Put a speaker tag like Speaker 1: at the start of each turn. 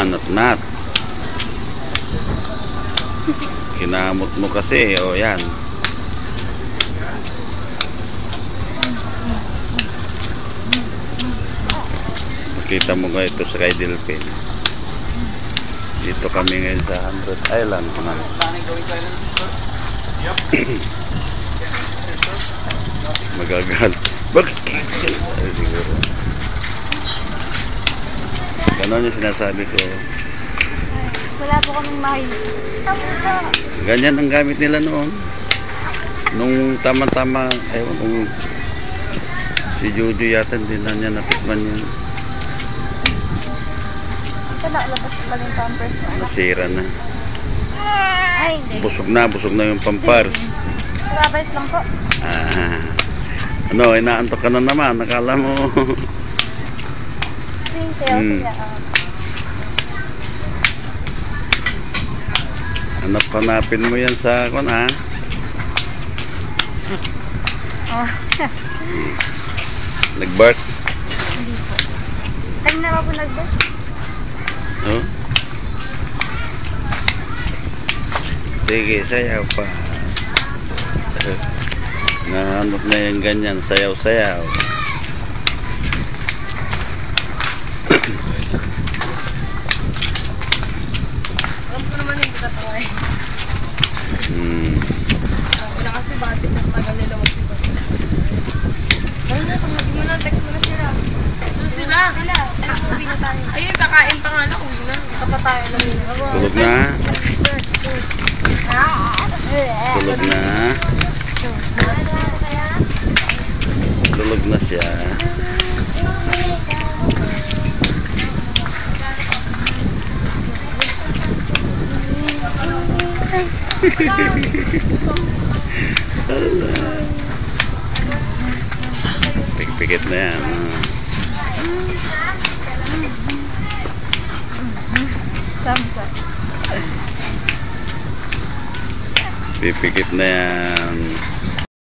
Speaker 1: Nanot-nat. Kinamot mo kasi, o yan. Makita mo nga ito sa kay Delphin. Dito kami ngayon sa 100 Island. Magagal. Bakit? Siguro. Ganon yung sinasabi ko.
Speaker 2: Wala po kaming mahal.
Speaker 1: Ganyan ang gamit nila noon. Nung tama-tama, ewan, nung si Jojo yata hindi na niya natikman yun.
Speaker 2: Ito na, labas pa yung pampers mo.
Speaker 1: Nasira na.
Speaker 2: Ay, hindi.
Speaker 1: Busog na yung pampers.
Speaker 2: Babait lang po.
Speaker 1: Ano, inaantok ka na naman. Nakala mo.
Speaker 2: Sayaw siya.
Speaker 1: Hanapin mo yan sa kon Nag-bark?
Speaker 2: Hindi po. Kanina pa po nag-bark?
Speaker 1: Oh? Sige, sayaw pa. Nahanap na yung ganyan, sayaw-sayaw.
Speaker 2: Alam ko naman yung kataway. Wala kasi batis ang tagal nila mag-ibag. Dahil na, tangagin mo na, text mo na sila. Sila? Uwi na tayo. Ayun, kakain pa nga lang. Uwi na. Kapag tayo lang yun.
Speaker 1: Tulog na? Tulog na? Tulog na siya. Pikit na yan.
Speaker 2: Samsa.
Speaker 1: Pipikit na yan.